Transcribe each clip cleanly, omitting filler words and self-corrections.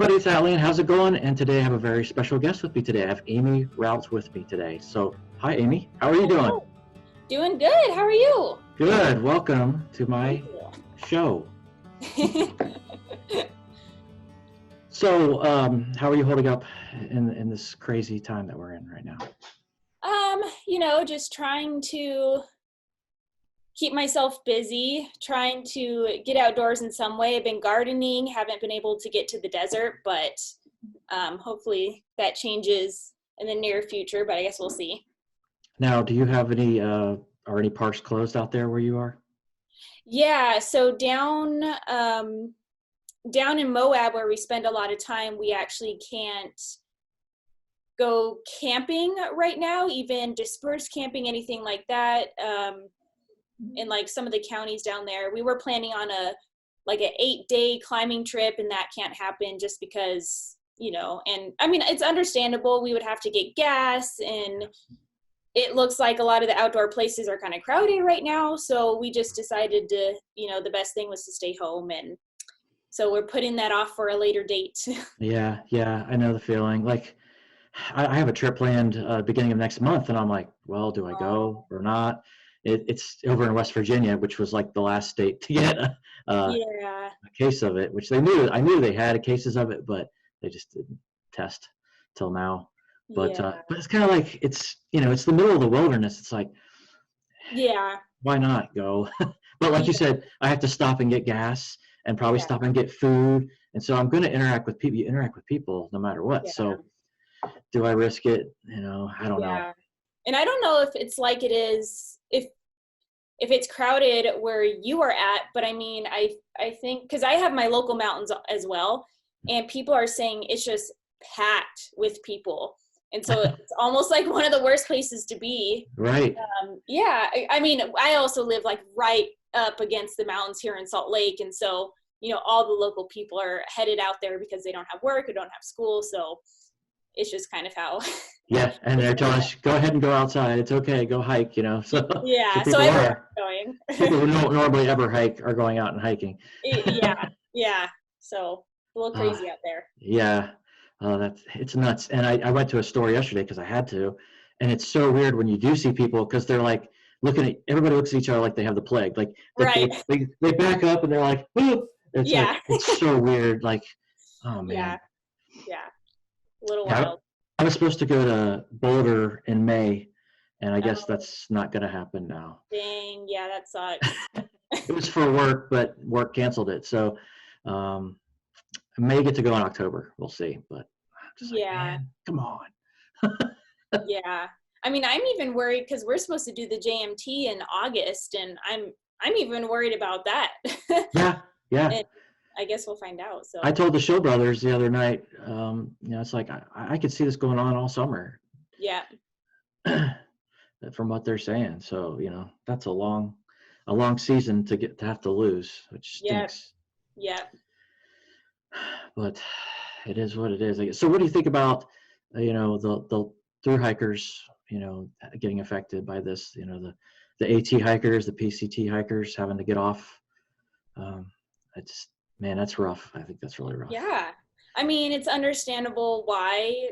everybody, it's Alan. How's it going? And today I have a very special guest with me today. I have Amy Routt with me today. So, hi Amy, how are you doing? Doing good. How are you? Good. Welcome to my show. So, how are you holding up in this crazy time that we're in right now? Just trying to keep myself busy, trying to get outdoors in some way. I've been gardening, haven't been able to get to the desert, but hopefully that changes in the near future, but I guess we'll see. Now, do you have any, are any parks closed out there where you are? Yeah, so down in Moab, where we spend a lot of time, we actually can't go camping right now, even dispersed camping, anything like that. In like some of the counties down there, we were planning on an 8-day climbing trip, and that can't happen just because, and I mean, it's understandable. We would have to get gas, and it looks like a lot of the outdoor places are kind of crowded right now. So we just decided to, the best thing was to stay home. And so we're putting that off for a later date. Yeah, I know the feeling. Like, I have a trip planned beginning of next month, and I'm like, well, do I go or not? It's over in West Virginia, which was like the last state to get a case of it, which I knew they had cases of it, but they just didn't test till now. But it's kind of like, it's the middle of the wilderness. It's like, why not go? But like you said, I have to stop and get gas and probably stop and get food. And so I'm going to interact with people. You interact with people no matter what. So do I risk it? I don't know. And I don't know if it's like it is, if it's crowded where you are at, but I mean, I think, because I have my local mountains as well, and people are saying it's just packed with people. And so it's almost like one of the worst places to be. Right. I mean, I also live like right up against the mountains here in Salt Lake. And so, all the local people are headed out there because they don't have work or don't have school. So it's just kind of how. Yeah, and they're telling us, go ahead and go outside. It's okay, go hike, So so people everyone's going. People who don't normally ever hike are going out and hiking. Yeah. So a little crazy out there. Yeah, it's nuts. And I went to a store yesterday because I had to, and it's so weird when you do see people, because they're like everybody looks at each other like they have the plague. Like they back up and they're like, whoo! It's like, it's so weird. Like, oh man. Yeah. A little wild. I was supposed to go to Boulder in May, and I guess that's not going to happen now. Dang, yeah, that sucks. It was for work, but work canceled it. So I may get to go in October. We'll see. But I'm just like, man, come on. Yeah. I mean, I'm even worried because we're supposed to do the JMT in August, and I'm even worried about that. Yeah. And I guess we'll find out. So I told the Show Brothers the other night, it's like I could see this going on all summer. Yeah. From what they're saying. So, that's a long season to have to lose, which stinks. Yeah. But it is what it is, I guess. So what do you think about, the through hikers, getting affected by this, the AT hikers, the PCT hikers having to get off? Man, that's rough. I think that's really rough. Yeah. I mean, it's understandable why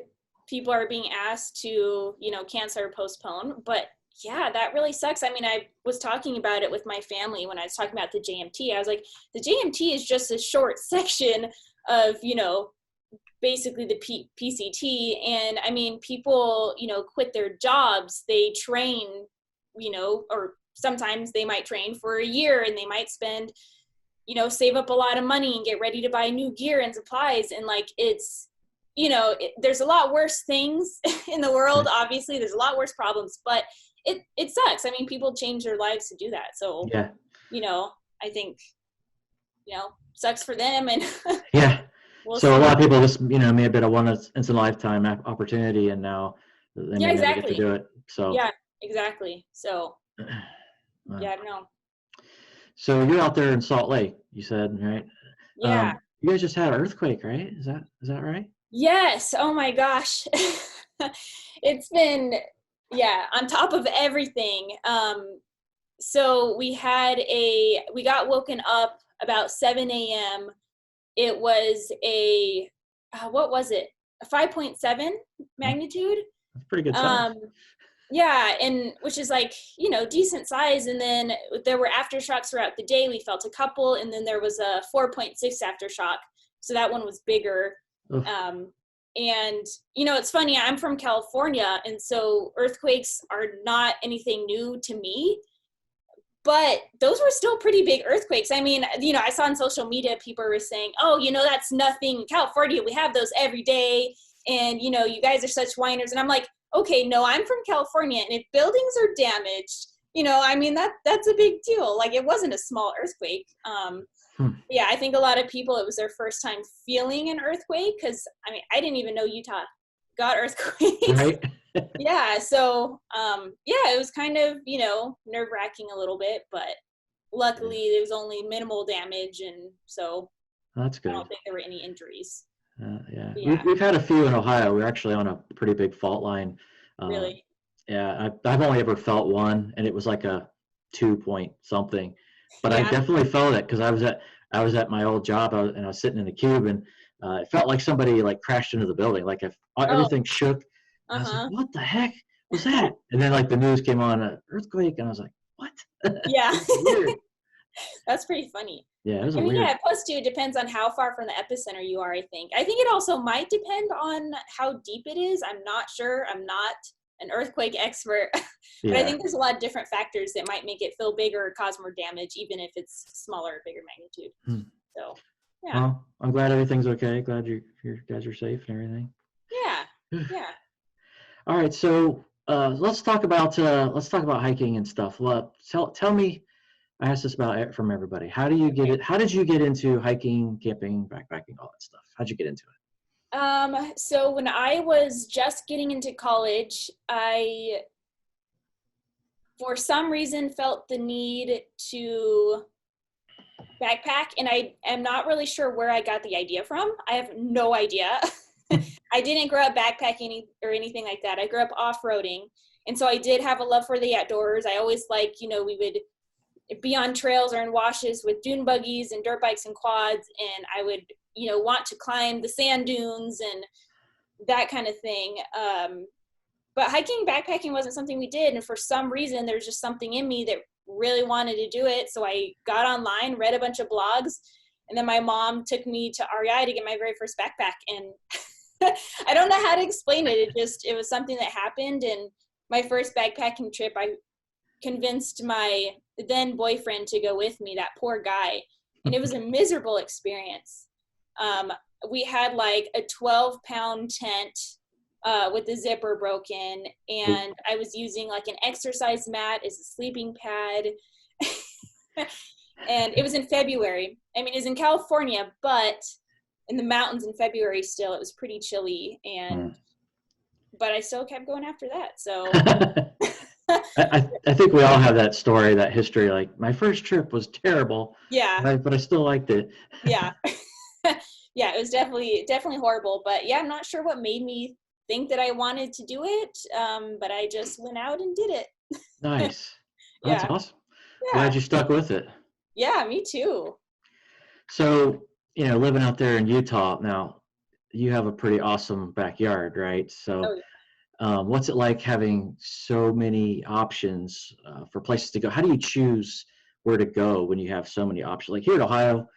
people are being asked to, cancel or postpone, but yeah, that really sucks. I mean, I was talking about it with my family when I was talking about the JMT. I was like, the JMT is just a short section of, basically the PCT. And I mean, people, quit their jobs, they train, or sometimes they might train for a year, and they might spend, save up a lot of money and get ready to buy new gear and supplies. And like, it's, there's a lot worse things in the world. Obviously there's a lot worse problems, but it sucks. I mean, people change their lives to do that. So, I think, sucks for them. And so a lot of people just, may have been a once in a lifetime opportunity, and now they may never get to do it. So yeah, exactly. So I don't know. So you're out there in Salt Lake, you said, right? Yeah. You guys just had an earthquake, right? Is that right? Yes. Oh my gosh. It's been, on top of everything. So we got woken up about 7 a.m. It was a what was it? A 5.7 magnitude. That's pretty good size. Yeah, and which is like, you know, decent size. And then there were aftershocks throughout the day. We felt a couple, and then there was a 4.6 aftershock. So that one was bigger. Oof. And, you know, it's funny, I'm from California, and so earthquakes are not anything new to me. But those were still pretty big earthquakes. I mean, you know, I saw on social media people were saying, oh, you know, that's nothing. California, we have those every day. And, you know, you guys are such whiners. And I'm like, okay, no, I'm from California. And if buildings are damaged, you know, I mean, that's a big deal. Like, it wasn't a small earthquake. Yeah, I think a lot of people, it was their first time feeling an earthquake. Because, I mean, I didn't even know Utah got earthquakes. Right. Yeah, so yeah, it was kind of, you know, nerve-wracking a little bit, but luckily there was only minimal damage, and so That's good. I don't think there were any injuries. Yeah. Yeah. We've had a few in Ohio. We're actually on a pretty big fault line. Really? Yeah, I've only ever felt one, and it was like a 2 point something. But I Yeah. definitely felt it because I was at my old job, and I was sitting in a cube, and it felt like somebody like crashed into the building. Like if everything shook. I was like, what the heck was that? And then like the news came on, earthquake, and I was like, what? Yeah. Weird. That's pretty funny. Yeah, it was I mean, weird. yeah, plus too, it depends on how far from the epicenter you are, I think. I think it also might depend on how deep it is. I'm not sure. I'm not an earthquake expert. But I Yeah. think there's a lot of different factors that might make it feel bigger or cause more damage, even if it's smaller or bigger magnitude. So, yeah. Well, I'm glad everything's okay. Glad you guys are safe and everything. Yeah. Yeah. All right, so let's talk about hiking and stuff. Well, tell me. I asked this about from everybody. How do you get it? How did you get into hiking, camping, backpacking, all that stuff? How'd you get into it? So when I was just getting into college, I, for some reason, felt the need to backpack, and I am not really sure where I got the idea from. I have no idea. I didn't grow up backpacking or anything like that. I grew up off-roading, and so I did have a love for the outdoors. I always liked, you know, we would be on trails or in washes with dune buggies and dirt bikes and quads, and I would, you know, want to climb the sand dunes and that kind of thing. But hiking, backpacking wasn't something we did, and for some reason, there's just something in me that really wanted to do it. So I got online, read a bunch of blogs, and then my mom took me to REI to get my very first backpack. And I don't know how to explain it. It was something that happened. And my first backpacking trip, I convinced my then boyfriend to go with me, that poor guy. And it was a miserable experience. We had like a 12-pound tent with the zipper broken, and I was using like an exercise mat as a sleeping pad. And it was in February. I mean, it was in California, but in the mountains in February still, it was pretty chilly. And but I still kept going after that. So I think we all have that story, that history. Like, my first trip was terrible. Yeah. But I still liked it. Yeah. Yeah, it was definitely horrible. But yeah, I'm not sure what made me think that I wanted to do it. But I just went out and did it. Nice. Yeah. That's awesome. Yeah. Glad you stuck with it. Yeah, me too. So, you know, living out there in Utah now, you have a pretty awesome backyard, right? So, what's it like having so many options for places to go? How do you choose where to go when you have so many options? Like here in Ohio,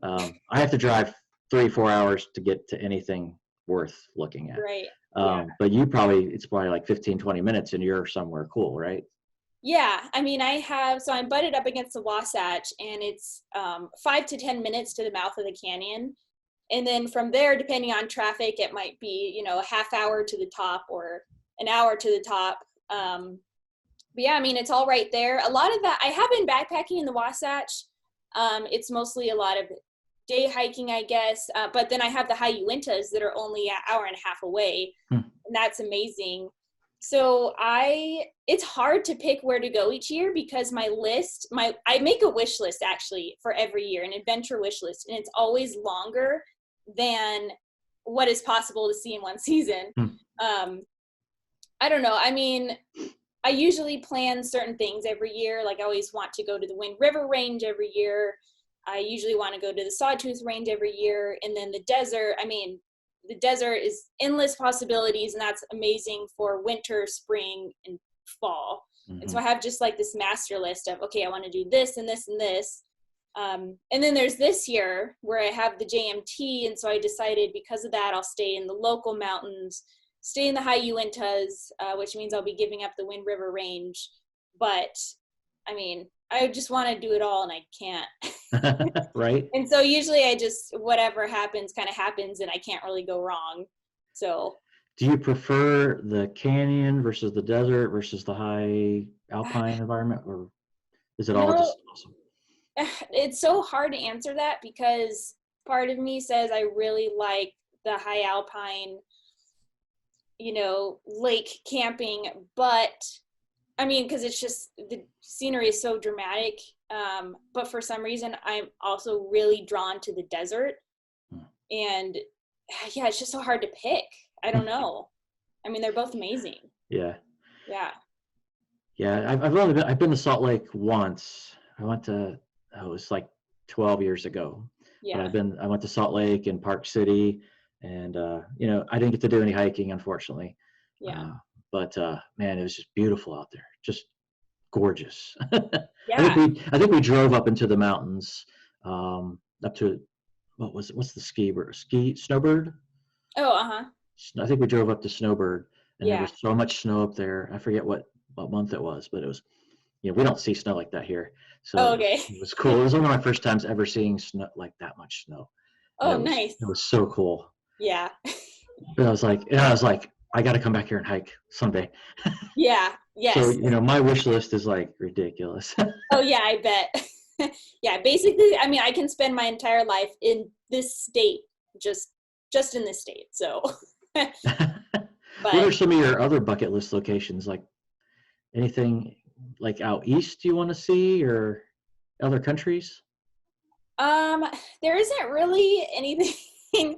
I have to drive 3-4 hours to get to anything worth looking at. Right. But it's probably like 15-20 minutes and you're somewhere cool, right? Yeah, I mean, I'm butted up against the Wasatch, and it's 5 to 10 minutes to the mouth of the canyon. And then from there, depending on traffic, it might be, you know, a half hour to the top or an hour to the top. But yeah, I mean, it's all right there. A lot of that, I have been backpacking in the Wasatch. It's mostly a lot of day hiking, I guess. But then I have the high Uintas that are only an hour and a half away. And that's amazing. So it's hard to pick where to go each year because I make a wish list actually for every year, an adventure wish list, and it's always longer than what is possible to see in one season. I don't know. I mean, I usually plan certain things every year. Like I always want to go to the Wind River Range every year. I usually want to go to the Sawtooth Range every year. And then the desert, I mean, the desert is endless possibilities, and that's amazing for winter, spring, and fall. And so I have just like this master list of, okay, I want to do this and this and this. And then there's this year where I have the JMT, and so I decided because of that, I'll stay in the local mountains, stay in the high Uintas, which means I'll be giving up the Wind River Range. But I mean, I just want to do it all, and I can't. Right. And so usually I just, whatever happens kind of happens, and I can't really go wrong. So do you prefer the canyon versus the desert versus the high alpine environment, or is it all just awesome? It's so hard to answer that, because part of me says I really like the high alpine, lake camping, but I mean, because it's just, the scenery is so dramatic. But for some reason, I'm also really drawn to the desert. And yeah, it's just so hard to pick. I don't know. I mean, they're both amazing. Yeah. Yeah. Yeah. I've been to Salt Lake once. I went to, it was like 12 years ago. Yeah. But I went to Salt Lake and Park City, and I didn't get to do any hiking, unfortunately. Yeah. But man, it was just beautiful out there. Just gorgeous. Yeah. I think we drove up into the mountains, up to, what's the Snowbird? Oh, uh-huh. I think we drove up to Snowbird, and Yeah. there was so much snow up there. I forget what month it was, but it was, we don't see snow like that here. So Oh, okay. it was cool. It was one of my first times ever seeing snow, like that much snow. Oh, nice. It was so cool. Yeah. But I was like, I got to come back here and hike someday. Yeah. Yes. So, my wish list is like ridiculous. Oh, yeah, I bet. Yeah, basically, I mean, I can spend my entire life in this state, just in this state. So, What are some of your other bucket list locations? Like anything like out east you want to see, or other countries? There isn't really anything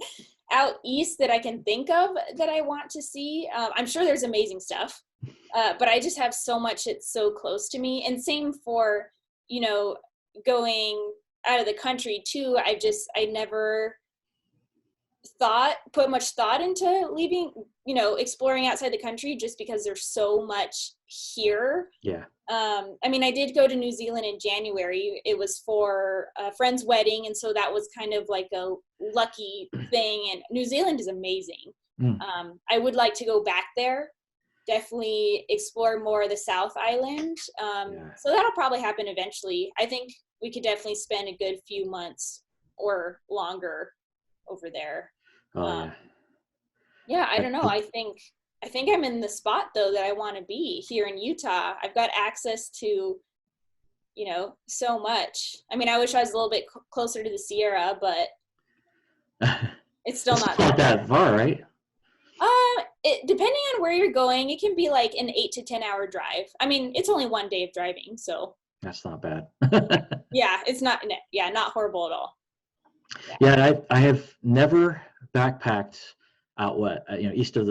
out east that I can think of that I want to see. I'm sure there's amazing stuff, but I just have so much it's so close to me. And same for, going out of the country too. I never put much thought into leaving, exploring outside the country, just because there's so much here. Yeah. I mean, I did go to New Zealand in January. It was for a friend's wedding, and so that was kind of like a lucky thing. And New Zealand is amazing. I would like to go back there, definitely explore more of the South Island. So that'll probably happen eventually. I think we could definitely spend a good few months or longer over there. Yeah, I don't know. I think I'm in the spot though that I want to be here in Utah. I've got access to, so much. I mean, I wish I was a little bit closer to the Sierra, but it's still not that far, right? Depending on where you're going, it can be like an 8 to 10 hour drive. I mean, it's only one day of driving, so that's not bad. Yeah, it's not horrible at all. Yeah, I have never backpacked out west of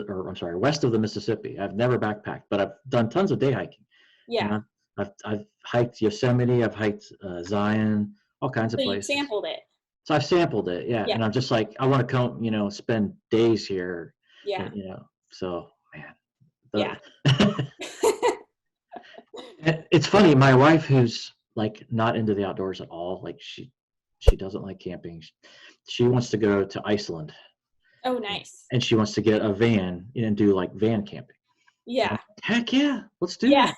the Mississippi. I've never backpacked, but I've done tons of day hiking. Yeah. I've hiked Yosemite, I've hiked Zion, all kinds of places. So you sampled it. So I've sampled it, yeah. And I'm just like, I want to come, spend days here. Yeah. So man. Yeah. It's funny, my wife, who's like not into the outdoors at all, like she doesn't like camping. She wants to go to Iceland. Oh, nice. And she wants to get a van and do like van camping. Yeah. Heck yeah, let's do that.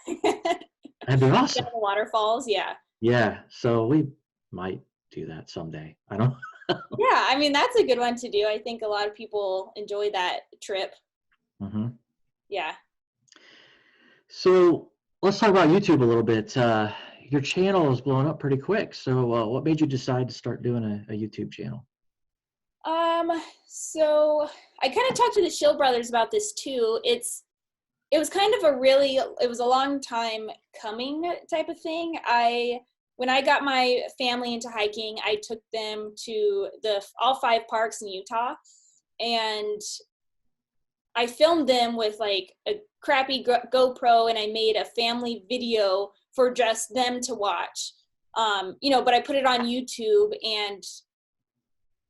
That'd be awesome. The waterfalls, yeah. Yeah, so we might do that someday. I don't know. Yeah, I mean, that's a good one to do. I think a lot of people enjoy that trip. Mm-hmm. Yeah. So let's talk about YouTube a little bit. Your channel is blowing up pretty quick. So what made you decide to start doing a YouTube channel? So I kind of talked to the Shill brothers about this too. It was kind of it was a long time coming type of thing. When I got my family into hiking, I took them to all 5 parks in Utah, and I filmed them with like a crappy GoPro, and I made a family video for just them to watch. But I put it on YouTube, and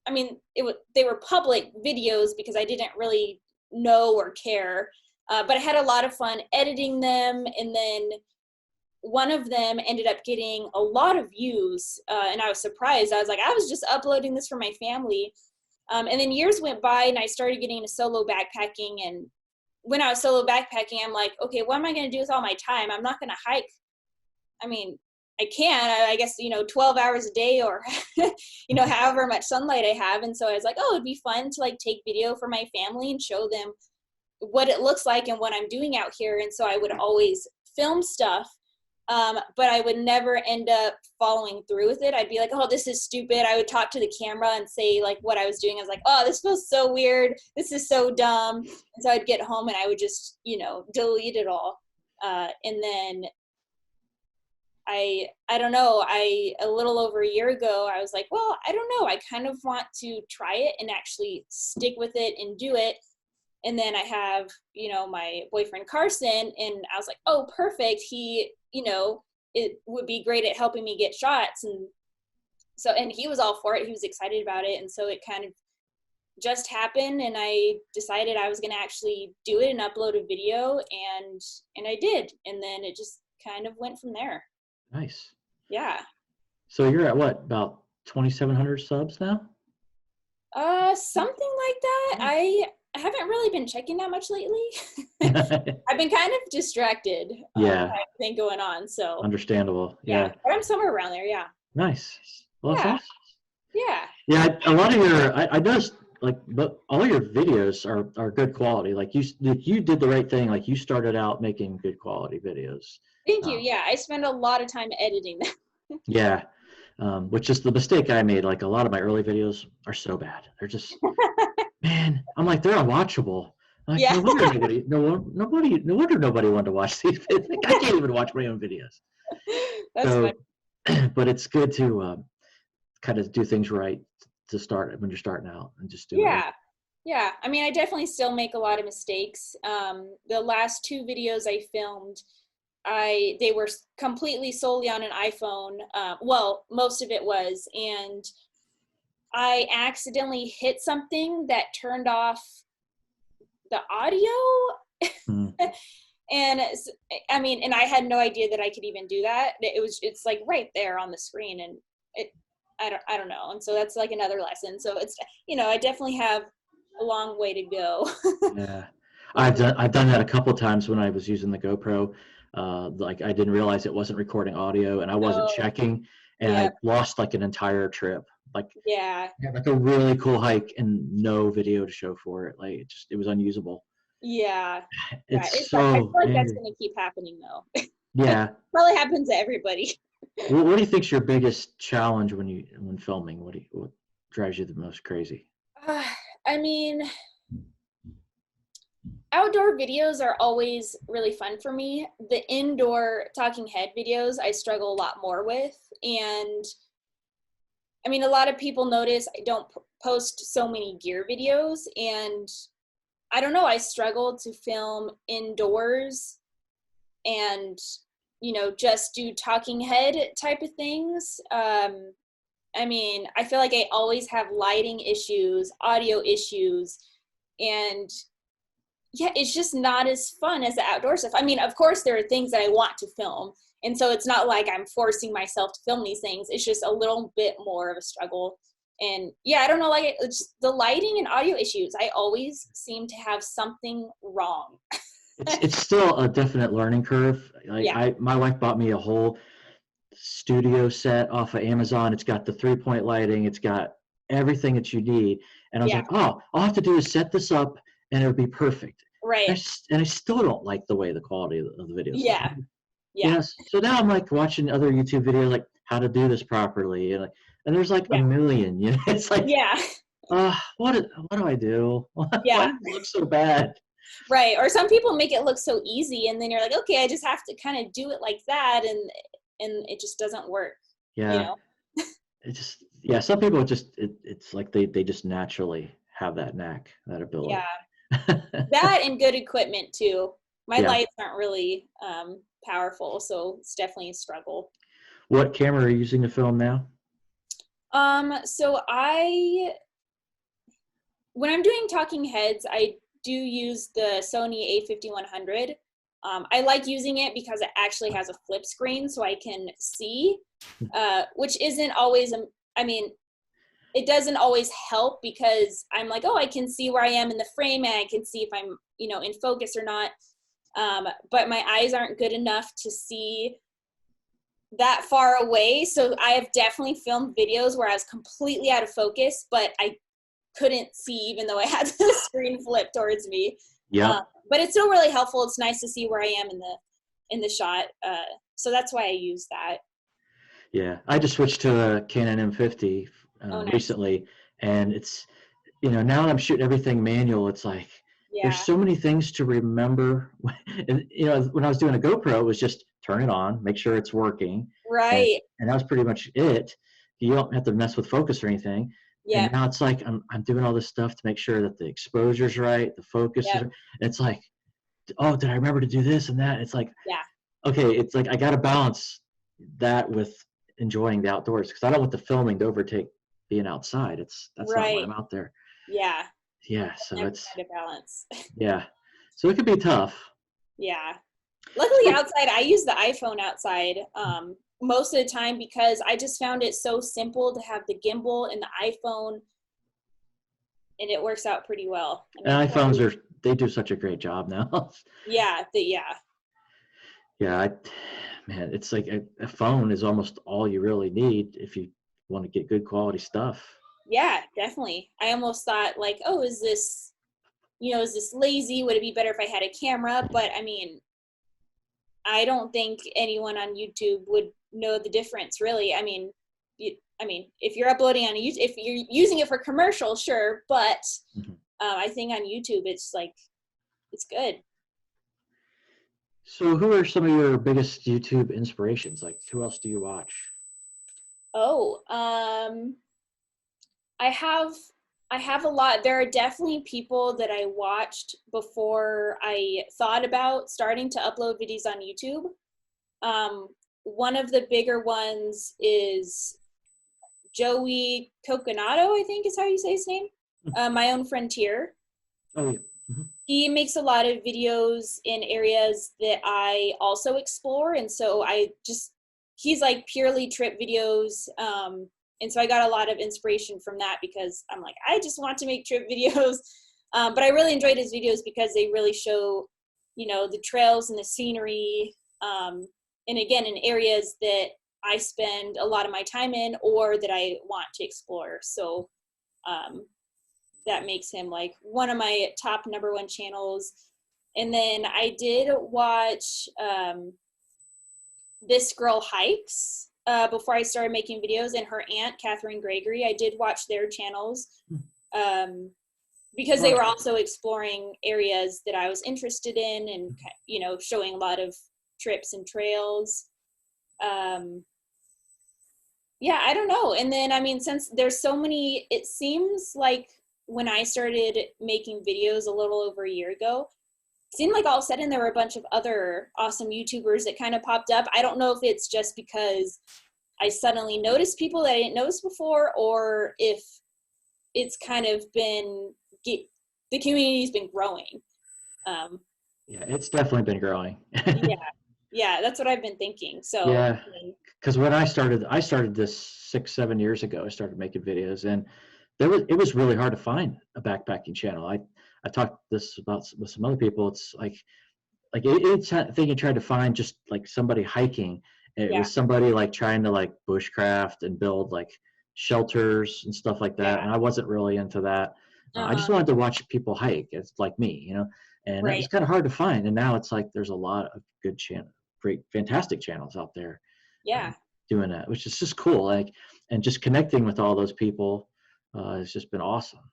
I mean, they were public videos because I didn't really know or care, but I had a lot of fun editing them. And then one of them ended up getting a lot of views, and I was surprised. I was like, I was just uploading this for my family. And then years went by and I started getting into solo backpacking. And when I was solo backpacking, I'm like, okay, what am I going to do with all my time? I'm not going to hike. I mean, I can, I guess, 12 hours a day or, however much sunlight I have. And so I was like, oh, it'd be fun to like take video for my family and show them what it looks like and what I'm doing out here. And so I would always film stuff. But I would never end up following through with it. I'd be like, oh, this is stupid. I would talk to the camera and say like what I was doing. I was like, oh, this feels so weird. This is so dumb. And so I'd get home and I would just, delete it all. And then I don't know, a little over a year ago, I was like, well, I don't know. I kind of want to try it and actually stick with it and do it. And then I have, my boyfriend Carson, and I was like, oh, perfect. He, it would be great at helping me get shots. And so, and he was all for it. He was excited about it. And so it kind of just happened. And I decided I was going to actually do it and upload a video. And I did. And then it just kind of went from there. Nice. Yeah. So you're at what, about 2,700 subs now? Something like that. I haven't really been checking that much lately. I've been kind of distracted. Yeah. With everything going on. So understandable. Yeah. But I'm somewhere around there. Yeah. Nice. Well, that's awesome. Yeah. Yeah. A lot of I noticed but all your videos are good quality. Like you did the right thing. Like you started out making good quality videos. Thank you. Yeah. I spend a lot of time editing them. Yeah. Which is the mistake I made. Like a lot of my early videos are so bad. They're just, man, I'm like, they're unwatchable. Like, yeah. No wonder nobody wanted to watch these. I can't even watch my own videos. That's funny. But it's good to kind of do things right to start when you're starting out and just do it. Yeah. I mean, I definitely still make a lot of mistakes. The last 2 videos I filmed, they were completely solely on an iPhone. Well, most of it was, and I accidentally hit something that turned off the audio. And I mean, and I had no idea that I could even do that. It's like right there on the screen, and I don't know. And so that's like another lesson. So it's, I definitely have a long way to go. Yeah. I've done that a couple of times when I was using the GoPro. Like I didn't realize it wasn't recording audio and I wasn't checking, and I lost like an entire trip. Like like a really cool hike and no video to show for it. Like it was unusable. Yeah. It's so I feel like that's going to keep happening though. Yeah. Probably happens to everybody. What do you think's your biggest challenge when filming? What drives you the most crazy? I mean, outdoor videos are always really fun for me. The indoor talking head videos I struggle a lot more with. And I mean, a lot of people notice I don't post so many gear videos, and I don't know, I struggle to film indoors and, just do talking head type of things. I mean, I feel like I always have lighting issues, audio issues, and it's just not as fun as the outdoor stuff. I mean, of course, there are things that I want to film, and so it's not like I'm forcing myself to film these things. It's just a little bit more of a struggle. And I don't know, like it's the lighting and audio issues. I always seem to have something wrong. It's still a definite learning curve. My wife bought me a whole studio set off of Amazon. It's got the 3-point lighting. It's got everything that you need. And I was like, oh, all I have to do is set this up and it'll be perfect. Right. And I still don't like the way the quality of the videos. Yeah. Yes. So now I'm like watching other YouTube videos, like how to do this properly. And there's like a million, it's like, what do I do? Why does it look so bad? Right. Or some people make it look so easy, and then you're like, okay, I just have to kind of do it like that. And it just doesn't work. Yeah. It just, some people it's like they just naturally have that knack, that ability. Yeah. That and good equipment too. My lights aren't really powerful, so it's definitely a struggle. What camera are you using to film now? So I when I'm doing talking heads, I do use the Sony A5100. I like using it because it actually has a flip screen so I can see, which isn't always, I mean, it doesn't always help because I'm like, oh, I can see where I am in the frame and I can see if I'm, you know, in focus or not. But my eyes aren't good enough to see that far away. So I have definitely filmed videos where I was completely out of focus, but I couldn't see even though I had the screen flipped towards me. Yeah. But it's still really helpful. It's nice to see where I am in the shot. So that's why I use that. Yeah. I just switched to a Canon M50 Nice. recently, and it's, you know, now that I'm shooting everything manual, it's like, there's Yeah. so many things to remember. And, you know, when I was doing a GoPro, it was just turn it on, make sure it's working. Right. And that was pretty much it. You don't have to mess with focus or anything. Yeah. And now it's like I'm doing all this stuff to make sure that the exposure's right, the focus is right. It's like, oh, did I remember to do this and that? It's like, yeah. Okay, it's like I got to balance that with enjoying the outdoors because I don't want the filming to overtake being outside. That's not why I'm out there. Yeah. Yeah, so it's a balance. Yeah, so it could be tough. Yeah. Luckily outside, I use the iPhone outside most of the time because I just found it so simple to have the gimbal and the iPhone, and it works out pretty well. I mean, and iPhones they do such a great job now. Yeah, Yeah, man, it's like a phone is almost all you really need if you want to get good quality stuff. Yeah, definitely. I almost thought like, oh, is this lazy? Would it be better if I had a camera? But I mean, I don't think anyone on YouTube would know the difference, really. I mean, if you're uploading on YouTube, if you're using it for commercial, sure. But I think on YouTube, it's like, it's good. So who are some of your biggest YouTube inspirations? Like, who else do you watch? Oh, I have a lot. There are definitely people that I watched before I thought about starting to upload videos on YouTube. One of the bigger ones is Joey Coconato, I think is how you say his name. My Own Frontier. Oh, yeah. He makes a lot of videos in areas that I also explore. And so he's like purely trip videos. And so I got a lot of inspiration from that because I'm like, I just want to make trip videos. But I really enjoyed his videos because they really show, you know, the trails and the scenery. And again, in areas that I spend a lot of my time in or that I want to explore. So that makes him like one of my top #1 channels. And then I did watch This Girl Hikes before I started making videos, and her aunt, Catherine Gregory. I did watch their channels because they were also exploring areas that I was interested in and, you know, showing a lot of trips and trails. Yeah, I don't know. And then, I mean, since there's so many, it seems like when I started making videos a little over a year ago, it seemed like all of a sudden there were a bunch of other awesome YouTubers that kind of popped up. I don't know if it's just because I suddenly noticed people that I didn't notice before, or if it's kind of been, the community's been growing. Yeah, it's definitely been growing. Yeah, that's what I've been thinking. So yeah, because when I started this 6-7 years ago. I started making videos, and it was really hard to find a backpacking channel. I talked this about with some other people. It's like each thing you tried to find just like somebody hiking, it was somebody like trying to like bushcraft and build like shelters and stuff like that. And I wasn't really into that. I just wanted to watch people hike. It's like me, you know, and it was kind of hard to find. And now it's like there's a lot of good great, fantastic channels out there. Doing that, which is just cool. Like, and just connecting with all those people has just been awesome.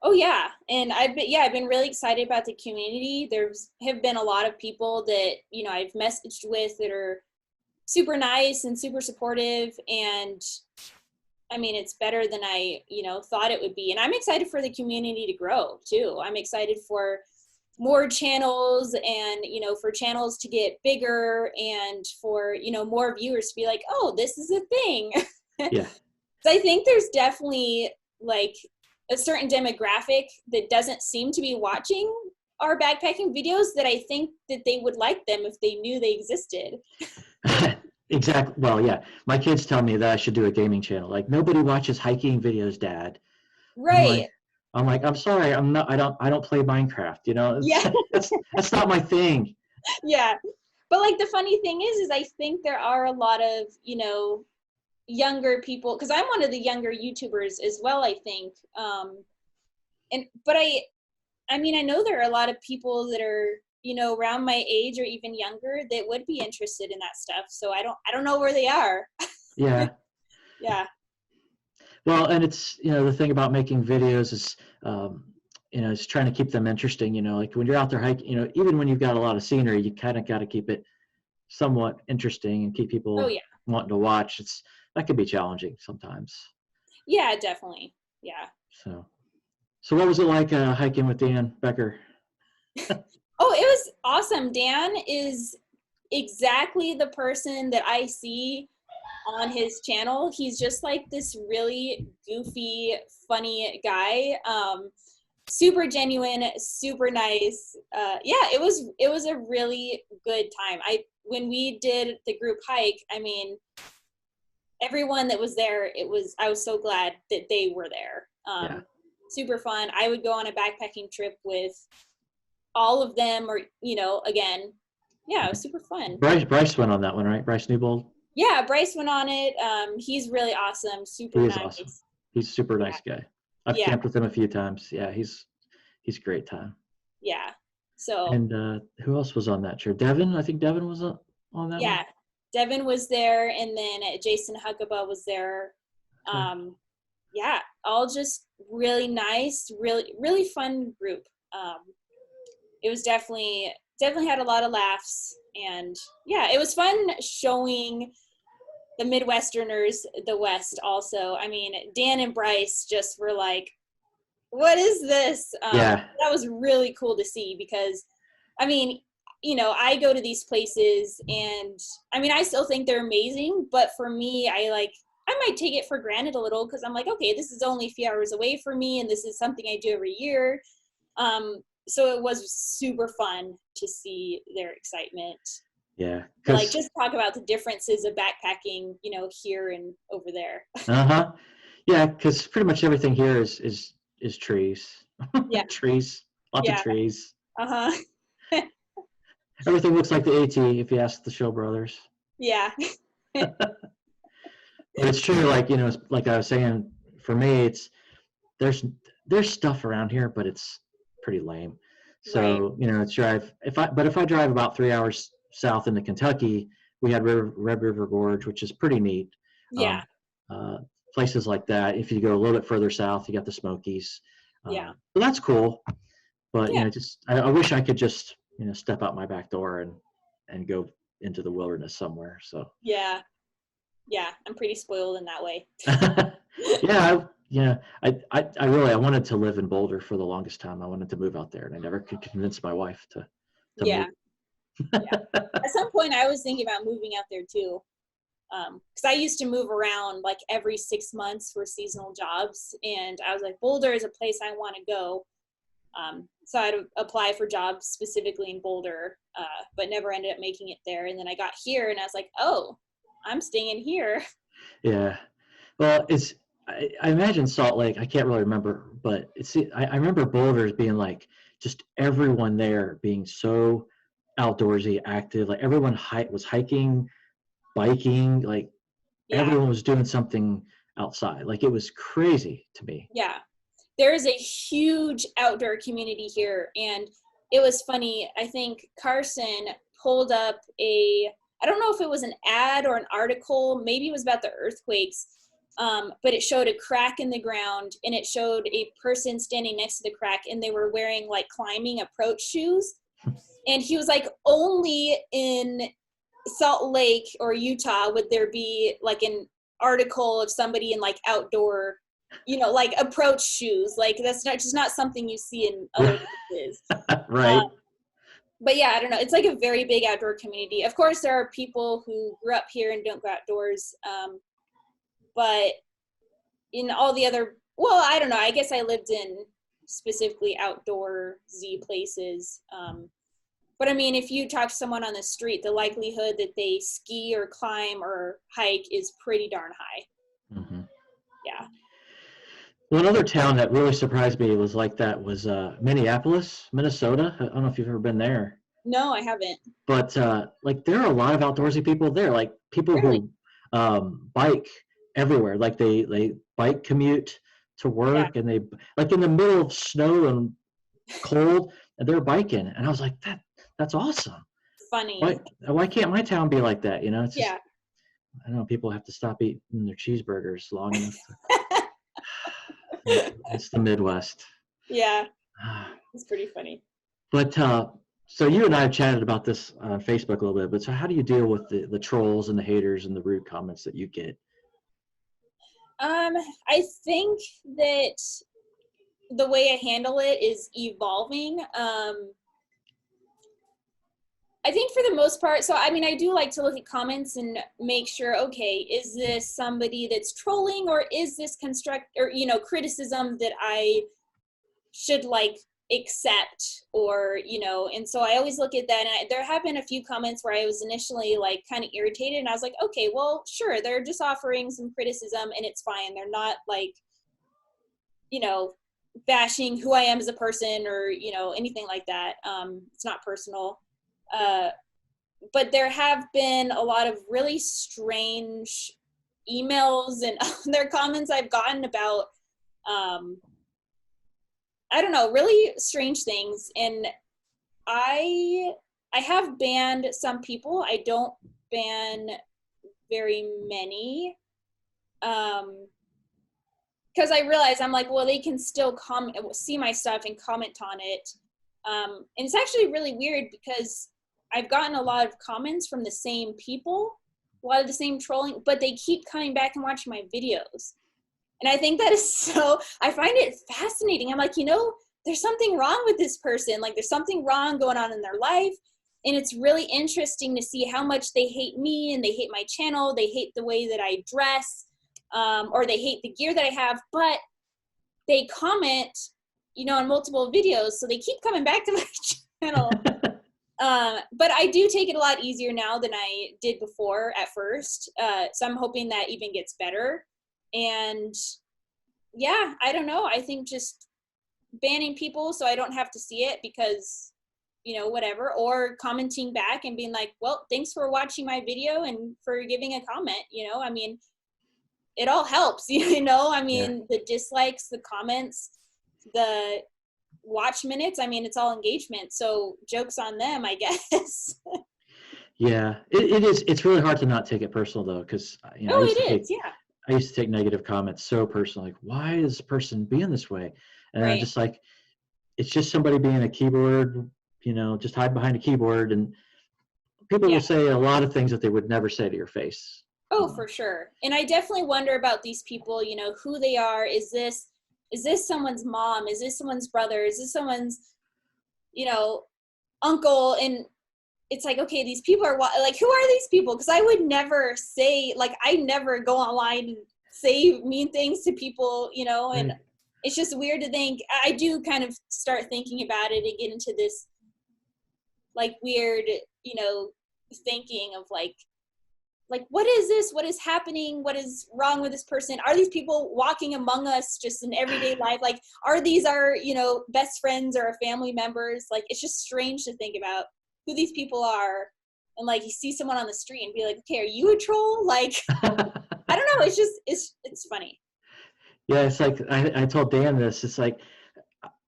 Oh yeah, and I've been really excited about the community. Have been a lot of people that, you know, I've messaged with that are super nice and super supportive, and I mean, it's better than I, you know, thought it would be. And I'm excited for the community to grow too. I'm excited for more channels and, you know, for channels to get bigger and for, you know, more viewers to be like, oh, this is a thing. Yeah. So I think there's definitely like a certain demographic that doesn't seem to be watching our backpacking videos that I think that they would like them if they knew they existed. Exactly. Well, yeah, my kids tell me that I should do a gaming channel. Like, nobody watches hiking videos, Dad. I'm Right. like, I'm sorry, I don't play Minecraft. You know, Yeah. that's not my thing. Yeah. But like the funny thing is I think there are a lot of, you know, younger people, because I'm one of the younger YouTubers as well, I think. But I mean, I know there are a lot of people that are, you know, around my age or even younger that would be interested in that stuff. So I don't know where they are. Yeah. Yeah. Well, and it's, you know, the thing about making videos is, you know, it's trying to keep them interesting. You know, like when you're out there hiking, you know, even when you've got a lot of scenery, you kind of got to keep it somewhat interesting and keep Oh people yeah. wanting to watch. That can be challenging sometimes. Yeah, definitely. Yeah. So what was it like hiking with Dan Becker? Oh, it was awesome. Dan is exactly the person that I see on his channel. He's just like this really goofy, funny guy. Super genuine, super nice. Yeah, it was a really good time. When we did the group hike, I mean, everyone that was there, I was so glad that they were there. Yeah. Super fun. I would go on a backpacking trip with all of them, or, you know, again, yeah, it was super fun. Bryce went on that one, right? Bryce Newbold? Yeah, Bryce went on it. He's really awesome, super nice. Awesome. He's a super nice guy. I've camped with him a few times. Yeah, he's a great time. Yeah. So. And who else was on that trip? Devin? I think Devin was on that one. Yeah, Devin was there, and then Jason Huckabee was there. Yeah, all just really nice, really fun group. It was definitely had a lot of laughs, and yeah, it was fun showing the Midwesterners the West also. I mean, Dan and Bryce just were like, what is this? Yeah. That was really cool to see, because, I mean, you know, I go to these places and, I mean, I still think they're amazing, but for me, I might take it for granted a little, because I'm like, okay, this is only a few hours away from me, and this is something I do every year. So it was super fun to see their excitement. Yeah. Like, just talk about the differences of backpacking, you know, here and over there. Uh-huh. Yeah, because pretty much everything here is trees. Yeah. Trees. Lots of trees. Uh-huh. Everything looks like the AT if you ask the Show brothers. Yeah. But it's true, like, you know, like I was saying, for me, there's stuff around here, but it's pretty lame. So, you know, if I drive about 3 hours south into Kentucky, we had Red River Gorge, which is pretty neat. Yeah. Places like that. If you go a little bit further south, you got the Smokies. Yeah. So that's cool. But, you know, I wish I could just, you know, step out my back door and go into the wilderness somewhere. So. Yeah. Yeah. I'm pretty spoiled in that way. I wanted to live in Boulder for the longest time. I wanted to move out there, and I never could convince my wife to move. At some point, I was thinking about moving out there too, because I used to move around like every 6 months for seasonal jobs, and I was like, Boulder is a place I want to go. So I'd apply for jobs specifically in Boulder, but never ended up making it there. And then I got here, and I was like, oh, I'm staying here. Yeah. Well, I imagine Salt Lake, I can't really remember, but I remember Boulder as being like just everyone there being so outdoorsy, active. Like everyone was hiking, biking, like everyone was doing something outside. Like it was crazy to me. Yeah. There is a huge outdoor community here. And it was funny. I think Carson pulled up I don't know if it was an ad or an article, maybe it was about the earthquakes, but it showed a crack in the ground, and it showed a person standing next to the crack, and they were wearing like climbing approach shoes. And he was like, only in Salt Lake or Utah would there be like an article of somebody in like outdoor, you know, like approach shoes. Like that's not something you see in other places. Right. But yeah, I don't know. It's like a very big outdoor community. Of course, there are people who grew up here and don't go outdoors. But in all the other well, I don't know. I guess I lived in specifically outdoorsy places. But I mean, if you talk to someone on the street, the likelihood that they ski or climb or hike is pretty darn high. Mm-hmm. Yeah. Well, another town that really surprised me was like that was Minneapolis, Minnesota. I don't know if you've ever been there. No, I haven't. But like there are a lot of outdoorsy people there, like people Really? who bike everywhere. Like they bike commute to work, Yeah. and they like in the middle of snow and cold, and they're biking. And I was like, that's awesome. Funny. Why can't my town be like that? You know, it's just Yeah. I don't know. People have to stop eating their cheeseburgers long enough. It's the Midwest. Yeah. It's pretty funny. But so you and I have chatted about this on Facebook a little bit, but so how do you deal with the trolls and the haters and the rude comments that you get? I think that the way I handle it is evolving. I think for the most part, so I mean, I do like to look at comments and make sure, okay, is this somebody that's trolling, or is this criticism that I should like accept, or, and so I always look at that. And there have been a few comments where I was initially like kind of irritated, and I was like, okay, well, sure, they're just offering some criticism and it's fine. They're not like, bashing who I am as a person or, anything like that. It's not personal. But there have been a lot of really strange emails and other comments I've gotten about, I don't know, really strange things. And I have banned some people. I don't ban very many. Because I realize I'm like, well, they can still see my stuff and comment on it. And it's actually really weird because I've gotten a lot of comments from the same people, a lot of the same trolling, but they keep coming back and watching my videos. And I think that is I find it fascinating. I'm like, there's something wrong with this person. Like there's something wrong going on in their life. And it's really interesting to see how much they hate me and they hate my channel. They hate the way that I dress, or they hate the gear that I have, but they comment, on multiple videos. So they keep coming back to my channel. But I do take it a lot easier now than I did before at first. So I'm hoping that even gets better. And yeah, I don't know. I think just banning people so I don't have to see it because, whatever, or commenting back and being like, well, thanks for watching my video and for giving a comment, I mean, it all helps, I mean, the dislikes, the comments, the watch minutes, I mean, it's all engagement. So joke's on them, I guess. Yeah, it is. It's really hard to not take it personal though, because I used to take negative comments so personally. Like, why is this person being this way? And Right. I'm just like, it's just somebody being a keyboard, just hide behind a keyboard, and people will say a lot of things that they would never say to your face. Oh, for sure. And I definitely wonder about these people, who they are. Is this someone's mom? Is this someone's brother? Is this someone's, uncle? And it's like, okay, these people are like, who are these people? Because I would never say, like, I never go online and say mean things to people, and it's just weird to think. I do kind of start thinking about it and get into this like weird, thinking of like, what is this? What is happening? What is wrong with this person? Are these people walking among us just in everyday life? Like, are these our, best friends or our family members? Like, it's just strange to think about who these people are. And like, you see someone on the street and be like, okay, are you a troll? Like, I don't know. It's just, it's funny. Yeah. It's like, I told Dan this, it's like,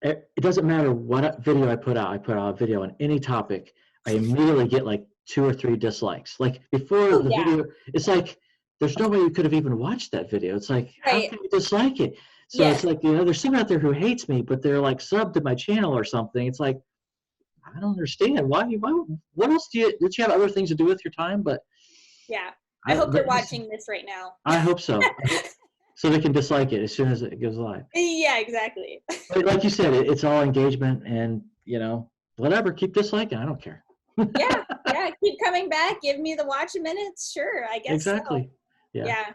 it doesn't matter what video I put out a video on any topic. I immediately get like 2 or 3 dislikes. Like before video, it's like, there's no way you could have even watched that video. It's like, how can you dislike it? So it's like, there's someone out there who hates me, but they're like subbed to my channel or something. It's like, I don't understand. Why what else did you have other things to do with your time? But yeah, I hope they're watching this right now. I hope so. So they can dislike it as soon as it goes live. Yeah, exactly. But like you said, it's all engagement, and whatever, keep disliking. I don't care. yeah, keep coming back. Give me the watch minutes. Sure, I guess. Exactly. So. Yeah.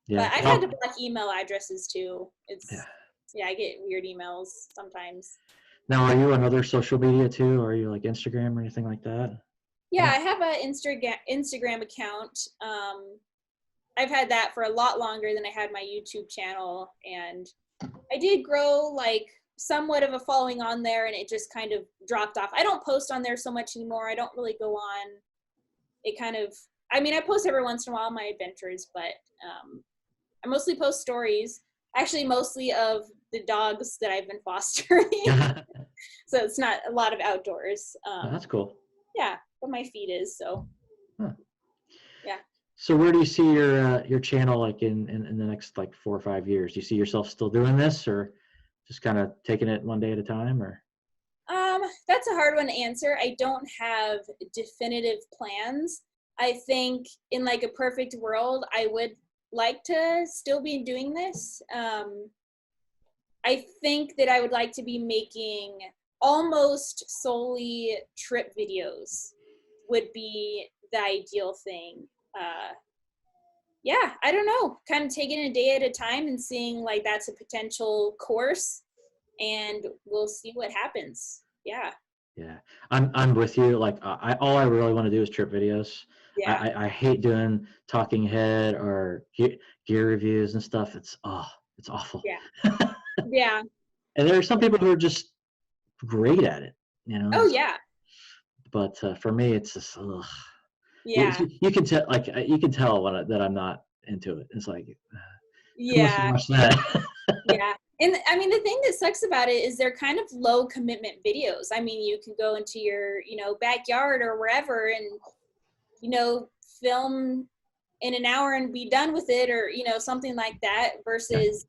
Yeah. But I've had to block email addresses too. Yeah. Yeah, I get weird emails sometimes. Now, are you on other social media too? Or are you like Instagram or anything like that? Yeah, I have an Instagram account. I've had that for a lot longer than I had my YouTube channel, and I did grow like somewhat of a following on there, and it just kind of dropped off. I don't post on there so much anymore. I don't really go on. It kind of, I mean, I post every once in a while my adventures, but I mostly post stories, actually mostly of the dogs that I've been fostering. So it's not a lot of outdoors. Oh, that's cool. Yeah, but my feed is, so. Huh. Yeah. So where do you see your channel like in the next like 4 or 5 years? Do you see yourself still doing this, or just kind of taking it one day at a time, or? That's a hard one to answer. I don't have definitive plans. I think in like a perfect world, I would like to still be doing this. I think that I would like to be making almost solely trip videos would be the ideal thing. Yeah, I don't know, kind of taking a day at a time and seeing like that's a potential course, and we'll see what happens. Yeah. Yeah, I'm with you. Like all I really want to do is trip videos. Yeah. I hate doing talking head or gear reviews and stuff. It's awful. Yeah. Yeah. And there are some people who are just great at it, you know. Oh yeah. But for me, it's just ugh. Yeah. You can tell, like you can tell that I'm not into it. It's like who wants to Yeah. watch that? Yeah. And I mean, the thing that sucks about it is they're kind of low commitment videos. I mean, you can go into your, backyard or wherever and, film in an hour and be done with it, or, something like that versus,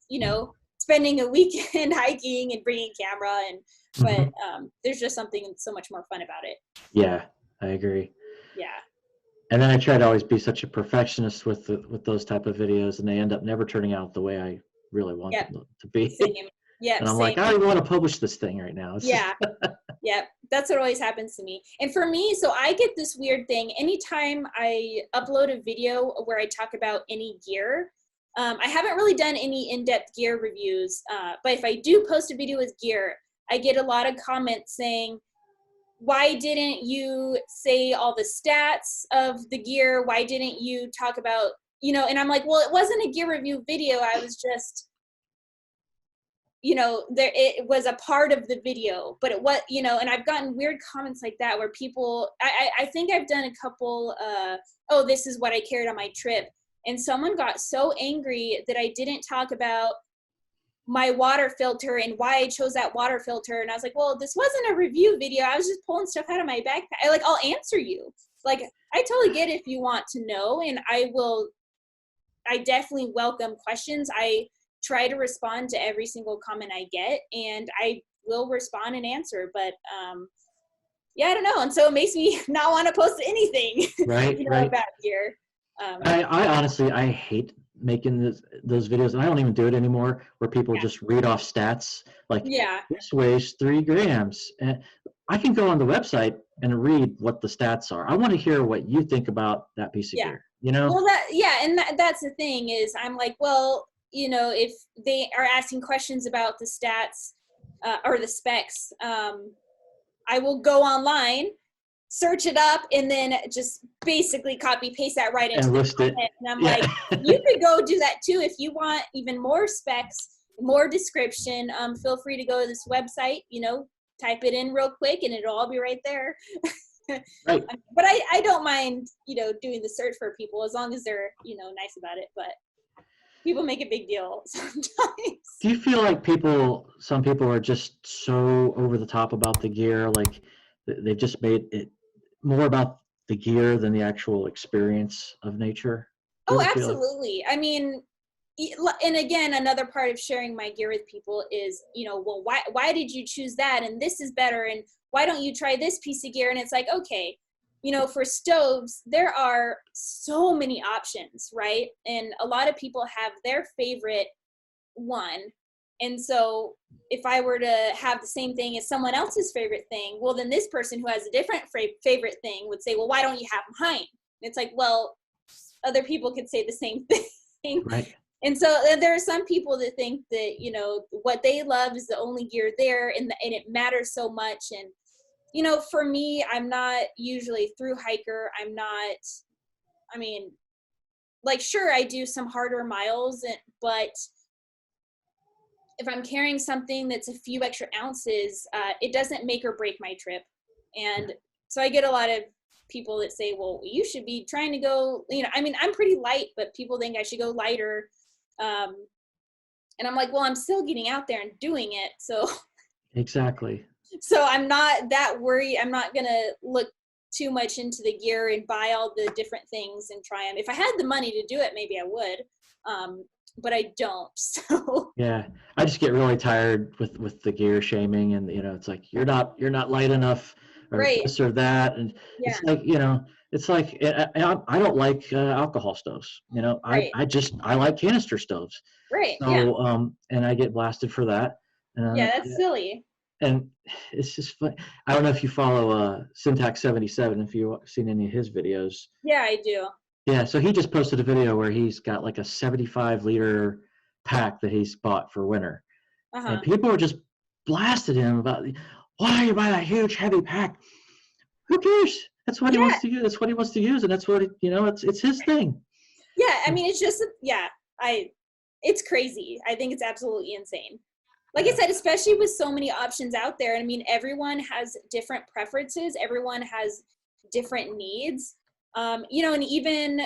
spending a weekend hiking and bringing camera but there's just something so much more fun about it. Yeah, I agree. Yeah. And then I try to always be such a perfectionist with those type of videos, and they end up never turning out the way I really want them to be. Same. Yep, and I'm same. like, I don't even want to publish this thing right now. Yeah. Yep. That's what always happens to me. And for me, so I get this weird thing. Anytime I upload a video where I talk about any gear, I haven't really done any in-depth gear reviews, but if I do post a video with gear, I get a lot of comments saying, why didn't you say all the stats of the gear? Why didn't you talk about, and I'm like, well, it wasn't a gear review video. I was just, it was a part of the video, but it was, and I've gotten weird comments like that where people, I think I've done a couple, oh, this is what I carried on my trip. And someone got so angry that I didn't talk about my water filter and why I chose that water filter. And I was like, well, this wasn't a review video. I was just pulling stuff out of my backpack. I'll answer you. Like, I totally get if you want to know, and I definitely welcome questions. I try to respond to every single comment I get, and I will respond and answer, but yeah, I don't know. And so it makes me not want to post anything right, about gear. I honestly, I hate making those videos, and I don't even do it anymore, where people just read off stats like this weighs 3 grams, and I can go on the website and read what the stats are. I want to hear what you think about that piece of gear, well, and that's the thing is, I'm like, well, if they are asking questions about the stats or the specs, I will go online, search it up, and then just basically copy paste that right into the comment. And I'm like, you could go do that too if you want even more specs, more description. Feel free to go to this website, type it in real quick and it'll all be right there. Right. But I don't mind, doing the search for people as long as they're, nice about it. But people make a big deal sometimes. Do you feel like some people are just so over the top about the gear, like they've just made it more about the gear than the actual experience of nature? Oh, absolutely. I mean, and again, another part of sharing my gear with people is, well, why did you choose that? And this is better. And why don't you try this piece of gear? And it's like, okay, for stoves, there are so many options, right? And a lot of people have their favorite one. And so if I were to have the same thing as someone else's favorite thing, well, then this person who has a different favorite thing would say, well, why don't you have mine? And it's like, well, other people could say the same thing. Right. And so there are some people that think that, you know, what they love is the only gear there, and it matters so much. And, you know, for me, I'm not usually a through hiker. I'm not, I mean, like, sure, I do some harder miles, but if I'm carrying something that's a few extra ounces, it doesn't make or break my trip. And so I get a lot of people that say, well, you should be trying to go, you know, I mean, I'm pretty light, but people think I should go lighter. And I'm like, well, I'm still getting out there and doing it. So Exactly. so I'm not that worried. I'm not going to look too much into the gear and buy all the different things and try them. If I had the money to do it, maybe I would. But I don't. So Yeah, I just get really tired with the gear shaming, and you know, it's like you're not light enough, or right. this or that, and Yeah. it's like, you know, it's like I don't like alcohol stoves. You know, Right. I like canister stoves. Right. Yeah. So and I get blasted for that. Yeah, that's silly. And it's just fun. I don't know if you follow Syntax 77, if you've seen any of his videos. Yeah, I do. Yeah, so he just posted a video where he's got like a 75-liter pack that he's bought for winter. And people are just blasted him about, why you buy that huge heavy pack? Who cares? That's what he wants to use. That's what he wants to use, and that's what you know. It's his thing. Yeah, I mean, it's just it's crazy. I think it's absolutely insane. Like I said, especially with so many options out there. I mean, everyone has different preferences. Everyone has different needs. You know, and even,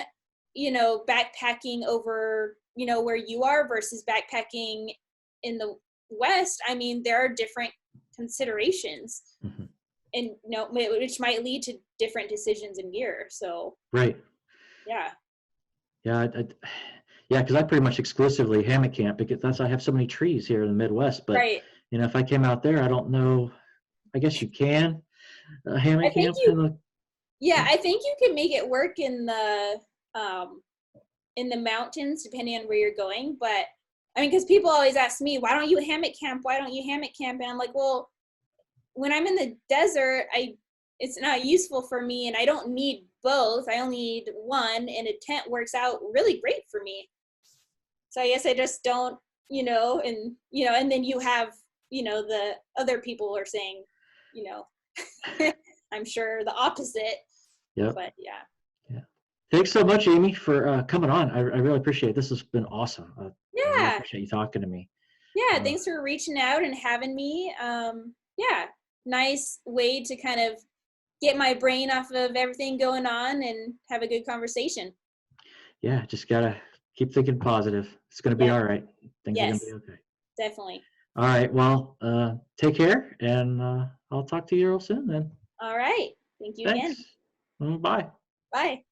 you know, backpacking over, you know, where you are versus backpacking in the West. I mean, there are different considerations, and, you know, which might lead to different decisions in gear. So right. Yeah, because I pretty much exclusively hammock camp, because I have so many trees here in the Midwest. But you know, if I came out there, I don't know. I guess you can hammock camp. I think you can make it work in the mountains, depending on where you're going. But I mean, because people always ask me, why don't you hammock camp? Why don't you hammock camp? And I'm like, well, when I'm in the desert, it's not useful for me, and I don't need both. I only need one, and a tent works out really great for me. So I guess I just don't, you know, and, you know, and then you have, you know, the other people are saying, you know, I'm sure the opposite. Yeah. But yeah. Thanks so much, Amy, for coming on. I really appreciate it. This has been awesome. I really appreciate you talking to me. Yeah, thanks for reaching out and having me. Nice way to kind of get my brain off of everything going on and have a good conversation. Yeah, just gotta keep thinking positive. It's gonna be all right. Things are gonna be okay. Definitely. All right. Well, take care, and I'll talk to you real soon then. All right. Thank you again. Bye. Bye.